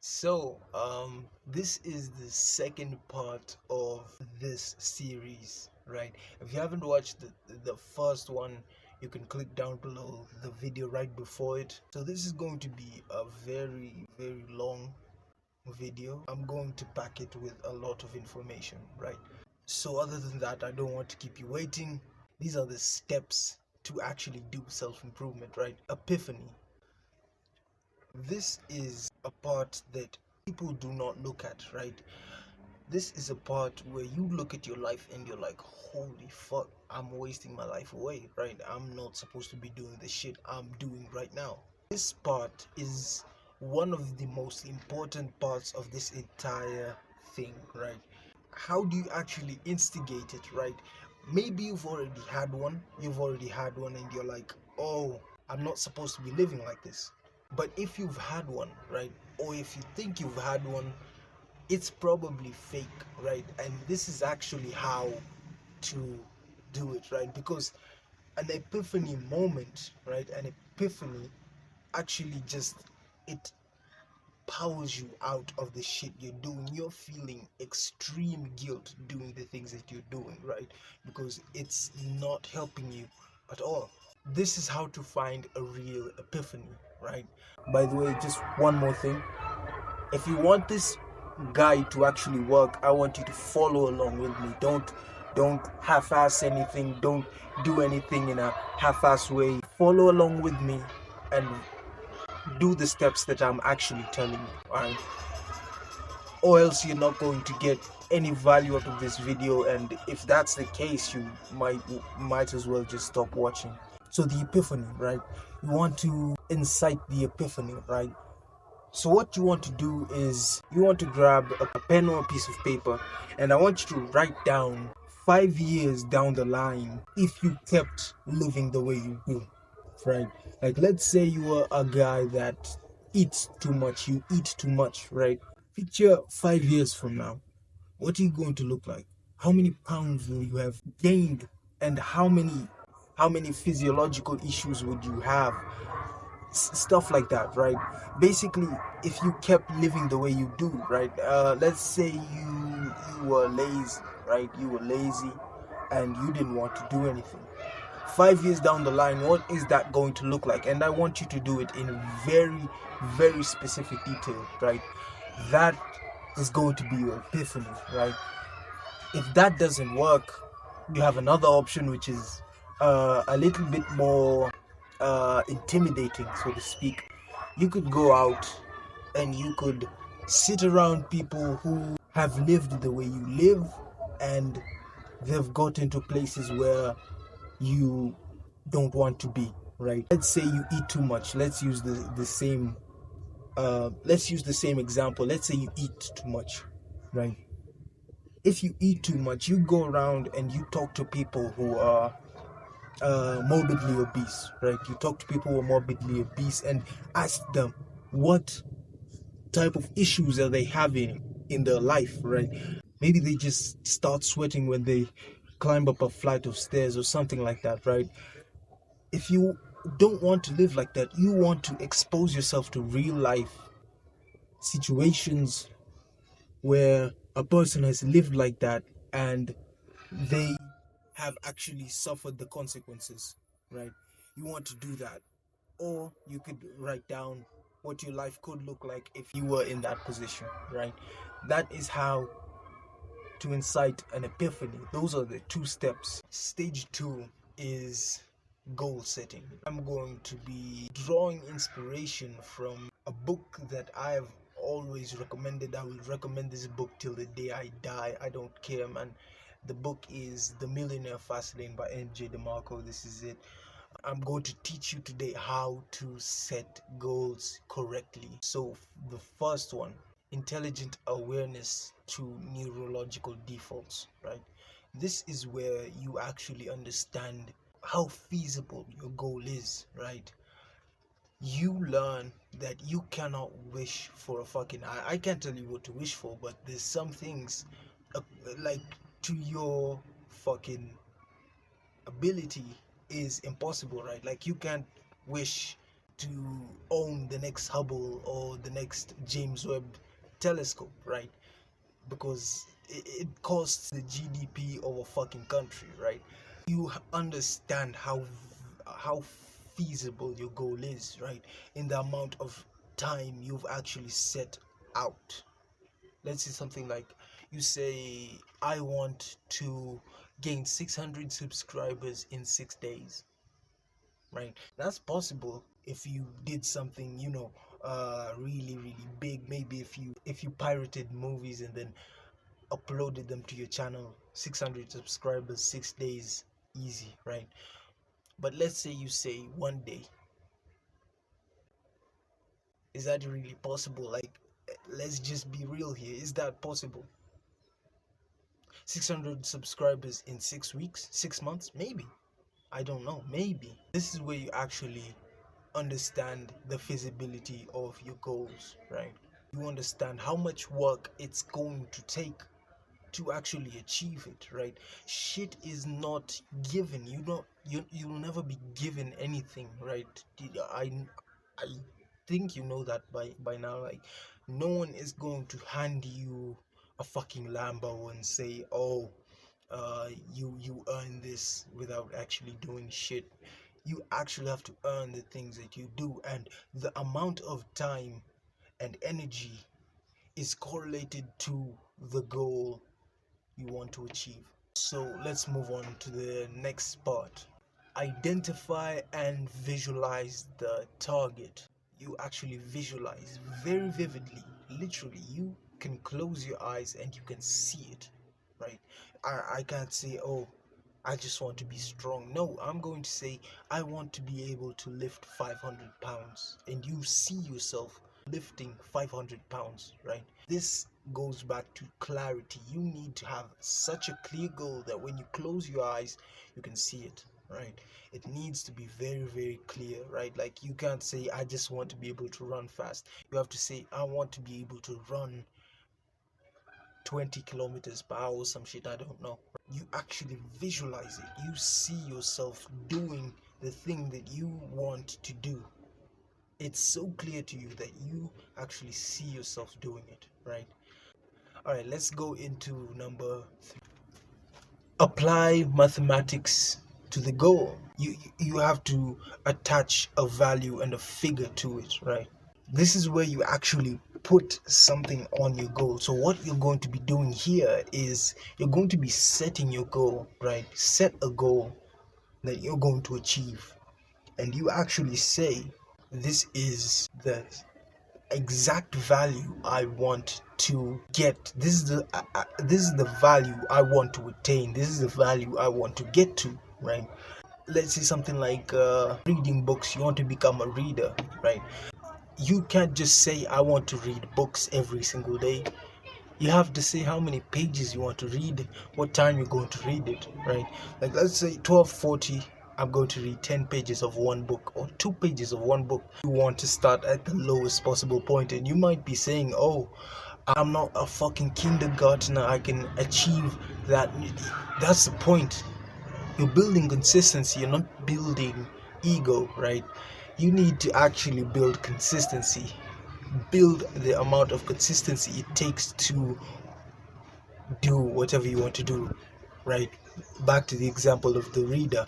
This is the second part of this series, right? If you haven't watched the first one, you can click down below the video right before it. So this is going to be a very, very long video. I'm going to pack it with a lot of information, right? So other than that, I don't want to keep you waiting. These are the steps to actually do self-improvement, right? Epiphany. This is a part that people do not look at, right? This is a part where you look at your life and you're like, holy fuck, I'm wasting my life away, right? I'm not supposed to be doing the shit I'm doing right now. This part is one of the most important parts of this entire thing, right? How do you actually instigate it, right? Maybe you've already had one, and you're like, oh, I'm not supposed to be living like this. But if you've had one, right, or if you think you've had one, it's probably fake, right? And this is actually how to do it, right? Because an epiphany moment, right, an epiphany actually just, it powers you out of the shit you're doing. You're feeling extreme guilt doing the things that you're doing, right? Because it's not helping you at all. This is how to find a real epiphany, right? By the way, just one more thing. If you want this guide to actually work, I want you to follow along with me. Don't half-ass anything. Don't do anything in a half-ass way. Follow along with me and do the steps that I'm actually telling you, alright? Or else you're not going to get any value out of this video, and if that's the case, you might as well just stop watching. So the epiphany, right? You want to incite the epiphany, right? So what you want to do is you want to grab a pen or a piece of paper, and I want you to write down 5 years down the line if you kept living the way you do, right? Like, let's say you were a guy that eats too much, you eat too much, right? Picture 5 years from now. What are you going to look like? How many pounds will you have gained, and how many physiological issues would you have? Stuff like that, right? Basically, if you kept living the way you do, right? Let's say you were lazy, right? You were lazy and you didn't want to do anything. 5 years down the line, what is that going to look like? And I want you to do it in very, very specific detail, right? That is going to be your epiphany, right? If that doesn't work, you have another option, which is a little bit more intimidating, so to speak. You could go out and you could sit around people who have lived the way you live, and they've got into places where you don't want to be, right? Let's say you eat too much. Let's use the same example. Let's say you eat too much, right? If you eat too much, you go around and you talk to people who are morbidly obese, right? You talk to people who are morbidly obese and ask them what type of issues are they having in their life, right? Maybe they just start sweating when they climb up a flight of stairs or something like that, right? If you don't want to live like that, you want to expose yourself to real life situations where a person has lived like that and they have actually suffered the consequences, right? You want to do that. Or you could write down what your life could look like if you were in that position, right? That is how to incite an epiphany. Those are the two steps. Stage two is goal setting. I'm going to be drawing inspiration from a book that I've always recommended. I will recommend this book till the day I die. I don't care, man. The book is The Millionaire Fastlane by NJ DeMarco. This is it. I'm going to teach you today how to set goals correctly. So the first one, intelligent awareness to neurological defaults, right? This is where you actually understand how feasible your goal is, right? You learn that you cannot wish for a fucking, I can't tell you what to wish for, but there's some things uh, like to your fucking ability is impossible, right? Like, you can't wish to own the next Hubble or the next James Webb telescope, right? Because it costs the GDP of a fucking country, right? You understand how feasible your goal is, right? In the amount of time you've actually set out. Let's say something like, you say, I want to gain 600 subscribers in 6 days, right? That's possible if you did something, really really big. Maybe if you pirated movies and then uploaded them to your channel. 600 subscribers, 6 days, easy, right? But let's say you say one day. Is that really possible? Like, let's just be real here. Is that possible? 600 subscribers in 6 weeks, 6 months? Maybe. I don't know. Maybe. This is where you actually understand the feasibility of your goals, right? You understand how much work it's going to take to actually achieve it, right? Shit is not given. You'll never be given anything, right? I think you know that by now. Like, no one is going to hand you a fucking Lambo and say, oh, you earn this, without actually doing shit. You actually have to earn the things that you do, and the amount of time and energy is correlated to the goal you want to achieve. So let's move on to the next part. Identify and visualize the target. You actually visualize very vividly. Literally, you can close your eyes and you can see it, right? I can't say, oh, I just want to be strong. No, I'm going to say, I want to be able to lift 500 pounds. And you see yourself lifting 500 pounds, right? This goes back to clarity. You need to have such a clear goal that when you close your eyes, you can see it, right? It needs to be very, very clear, right? Like, you can't say, I just want to be able to run fast. You have to say, I want to be able to run 20 kilometers per hour, some shit, I don't know. You actually visualize it. You see yourself doing the thing that you want to do. It's so clear to you that you actually see yourself doing it, right? All right, let's go into number 3. Apply mathematics to the goal. You have to attach a value and a figure to it, right? This is where you actually put something on your goal. So what you're going to be doing here is you're going to be setting your goal, right? Set a goal that you're going to achieve, and you actually say, this is the exact value I want to get. This is the value I want to attain. This is the value I want to get to, right? Let's say something like reading books. You want to become a reader, right? You can't just say, I want to read books every single day. You have to say how many pages you want to read, what time you're going to read it, right? Like, let's say 12:40, I'm going to read 10 pages of one book or 2 pages of one book. You want to start at the lowest possible point, and you might be saying, oh, I'm not a fucking kindergartner, I can achieve that. That's the point. You're building consistency, you're not building ego, right? You need to actually build consistency. Build the amount of consistency it takes to do whatever you want to do, right? Back to the example of the reader.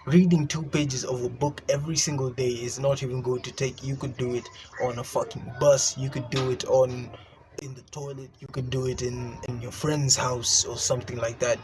Reading 2 pages of a book every single day is not even going to take. You could do it on a fucking bus. You could do it in the toilet. You could do it in your friend's house or something like that.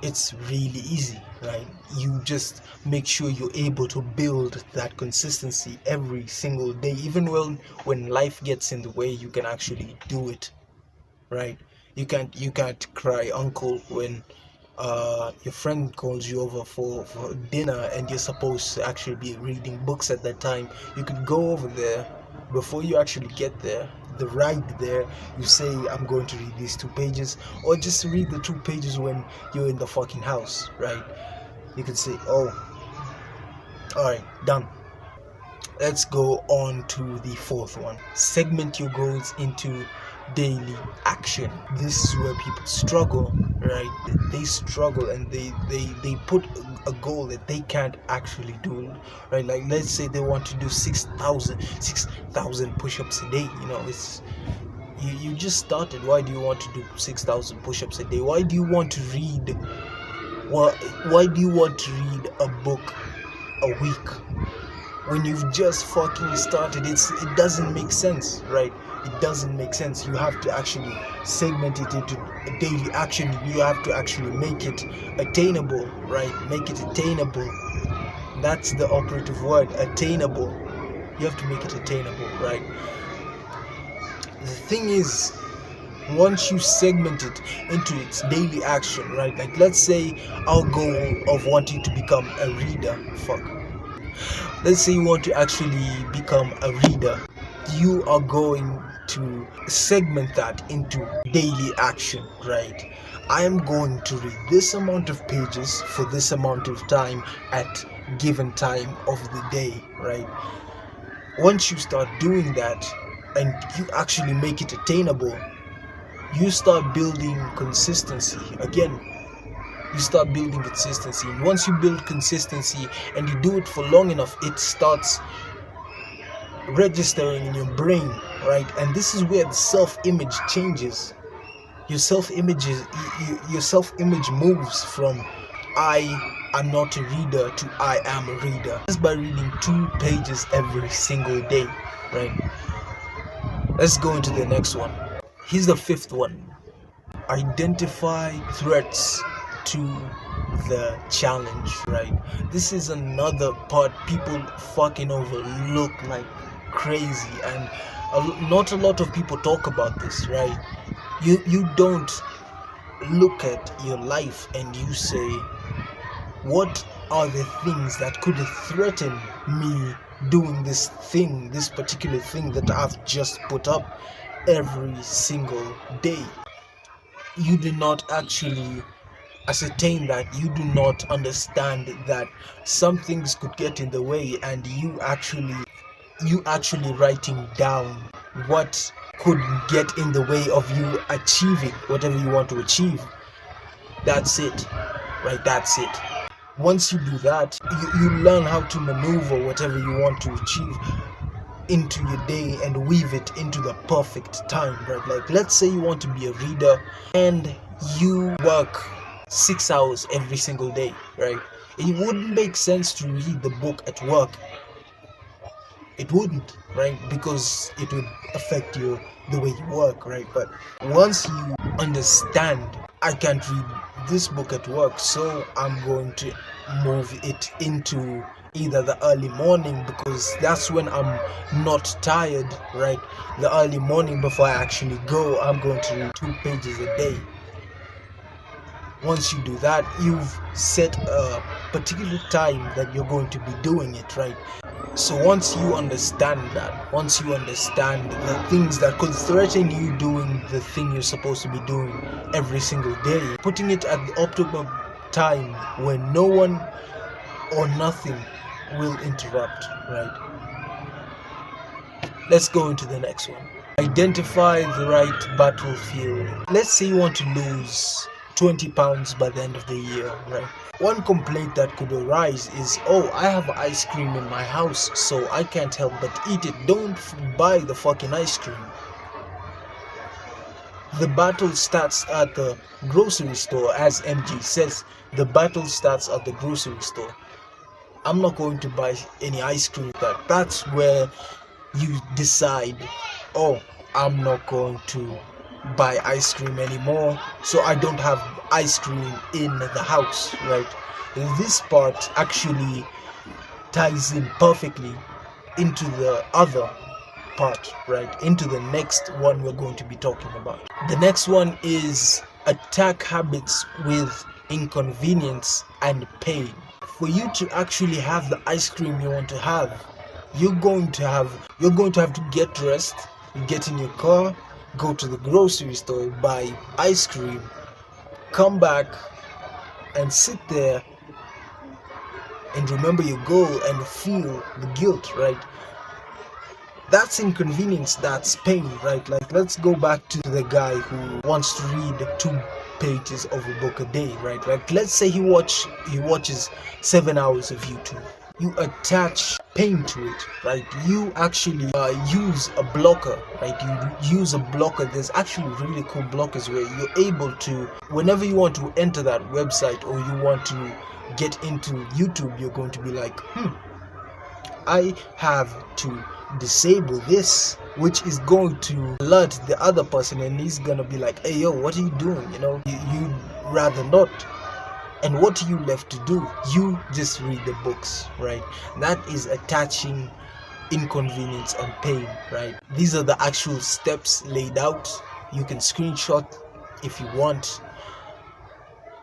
It's really easy, right? You just make sure you're able to build that consistency every single day. Even when life gets in the way, you can actually do it, right? You can't cry uncle when your friend calls you over for dinner and you're supposed to actually be reading books at that time. You could go over there. Before you actually get there, the ride there, you say, I'm going to read these 2 pages, or just read the 2 pages when you're in the fucking house, right? You could say, oh, alright, done. Let's go on to the 4th one. Segment your goals into daily action. This is where people struggle, right? right? They struggle and they put a goal that they can't actually do, right? Like, let's say they want to do 6,000 push-ups a day. It's you just started. Why do you want to do 6,000 push-ups a day? Why do you want to read why do you want to read a book a week when you've just fucking started? It doesn't make sense, right? It doesn't make sense. You have to actually segment it into a daily action. You have to actually make it attainable, right? Make it attainable. That's the operative word, attainable. You have to make it attainable, right? The thing is, once you segment it into its daily action, right? Like, let's say our goal of wanting to become a reader, let's say you want to actually become a reader. You are going to segment that into daily action, right? I am going to read this amount of pages for this amount of time at given time of the day, right? Once you start doing that and you actually make it attainable, you start building consistency. Again, you start building consistency. And once you build consistency and you do it for long enough, it starts registering in your brain, right? And this is where the self-image changes. Your self-image moves from I am not a reader to I am a reader, just by reading 2 pages every single day, right? Let's go into the next one. Here's the 5th one. Identify threats to the challenge, right? This is another part people fucking overlook like crazy, and not a lot of people talk about this, right? You don't look at your life and you say, what are the things that could threaten me doing this particular thing that I've just put up every single day? You do not actually ascertain that. You do not understand that some things could get in the way, and you actually writing down what could get in the way of you achieving whatever you want to achieve. That's it, right? That's it. Once you do that, you learn how to maneuver whatever you want to achieve into your day and weave it into the perfect time, right? Like, let's say you want to be a reader and you work 6 hours every single day, right? It wouldn't make sense to read the book at work. It wouldn't, right? Because it would affect the way you work, right? But once you understand, I can't read this book at work, so I'm going to move it into either the early morning, because that's when I'm not tired, right? The early morning before I actually go, I'm going to read 2 pages a day. Once you do that, you've set a particular time that you're going to be doing it, right? So once you understand that, once you understand the things that could threaten you doing the thing you're supposed to be doing every single day, putting it at the optimum time when no one or nothing will interrupt, right? Let's go into the next one. Identify the right battlefield. Let's say you want to lose 20 pounds by the end of the year, right? One complaint that could arise is, oh, I have ice cream in my house, so I can't help but eat it. Don't buy the fucking ice cream. The battle starts at the grocery store, as MG says. The battle starts at the grocery store. I'm not going to buy any ice cream. That's where you decide, oh, I'm not going to buy ice cream anymore, so I don't have ice cream in the house, right? This part actually ties in perfectly into the other part, right? Into the next one we're going to be talking about. The next one is attack habits with inconvenience and pain. For you to actually have the ice cream you want to have, you're going to have to get dressed, get in your car, go to the grocery store, buy ice cream, come back and sit there and remember your goal and feel the guilt, right? That's inconvenience, that's pain, right? Like, let's go back to the guy who wants to read 2 pages of a book a day, right? Like let's say he watches 7 hours of YouTube. You attach pain to it, right? You actually use a blocker, right? You use a blocker. There's actually really cool blockers where you're able to, whenever you want to enter that website or you want to get into YouTube, you're going to be like, I have to disable this, which is going to alert the other person, and he's gonna be like, hey yo, what are you doing? You'd rather not. And what are you left to do? You just read the books, right? That is attaching inconvenience and pain, right? These are the actual steps laid out. You can screenshot if you want.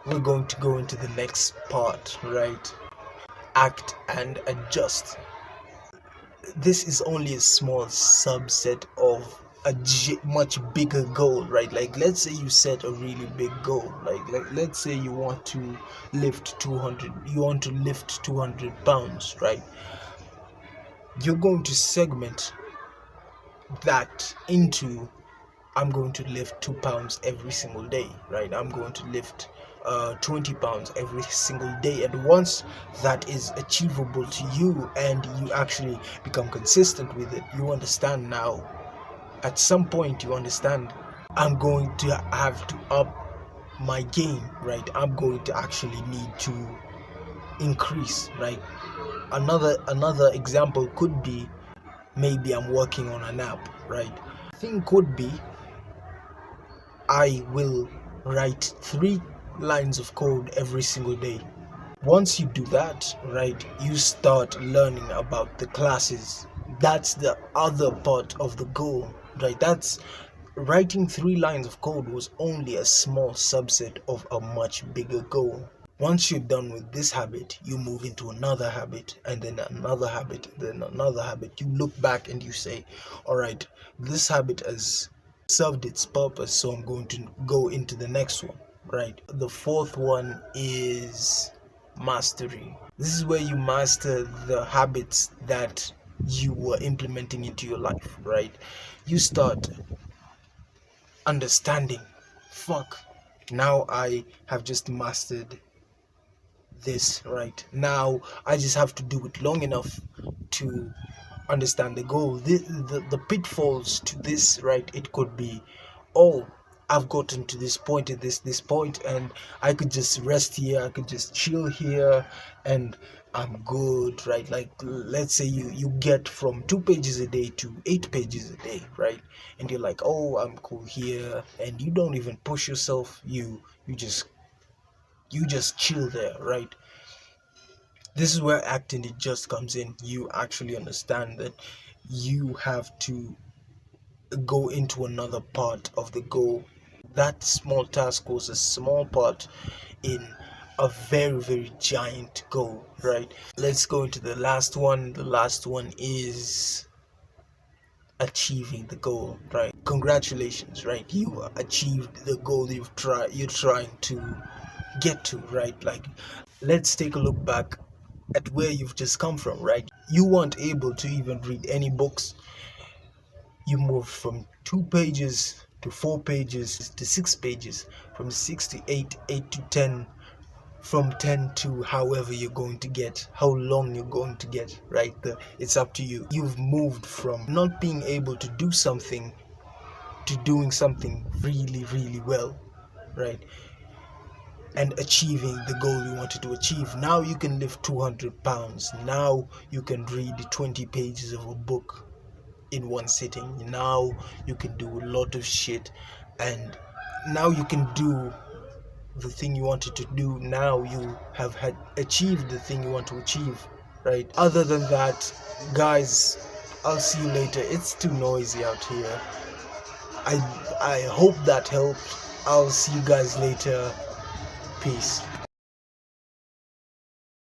We're going to go into the next part, right? Act and adjust. This is only a small subset of a much bigger goal, right? Like let's say you set a really big goal, like let's say you want to lift 200 pounds, right? You're going to segment that into, I'm going to lift 2 pounds every single day, right? I'm going to lift 20 pounds every single day. And once that is achievable to you and you actually become consistent with it, you understand now, at some point you understand, I'm going to have to up my game, right? I'm going to actually need to increase, right? Another example could be, maybe I'm working on an app, right? Thing could be, I will write 3 lines of code every single day. Once you do that, right, you start learning about the classes. That's the other part of the goal, right? That's writing 3 lines of code was only a small subset of a much bigger goal. Once you're done with this habit, you move into another habit, and then another habit, then another habit. You look back and you say, all right, this habit has served its purpose, so I'm going to go into the next one, right? The 4th one is mastery. This is where you master the habits that you were implementing into your life, right? You start understanding, now I have just mastered this, right? Now I just have to do it long enough to understand the goal. The pitfalls to this, right? It could be, oh, I've gotten to this point at this point, and I could just rest here, I could just chill here, and I'm good, right? Like let's say you get from 2 pages a day to 8 pages a day, right? And you're like, oh, I'm cool here, and you don't even push yourself. You just chill there, right? This is where acting it just comes in. You actually understand that you have to go into another part of the goal. That small task was a small part in a very, very giant goal, right? Let's go into the last one. The last one is achieving the goal, right? Congratulations, right? You achieved the goal you're trying to get to, right? Like let's take a look back at where you've just come from, right? You weren't able to even read any books. You moved from 2 pages to 4 pages to 6 pages, from 6 to 8, 8 to 10, from 10 to however you're going to get, how long you're going to get, right? It's up to you. You've moved from not being able to do something to doing something really, really well, right? And achieving the goal you wanted to achieve. Now you can lift 200 pounds. Now you can read 20 pages of a book in one sitting. Now you can do a lot of shit, and now you can do the thing you wanted to do. Now you have achieved the thing you want to achieve, right? Other than that, guys, I'll see you later. It's too noisy out here. I hope that helped. I'll see you guys later. Peace.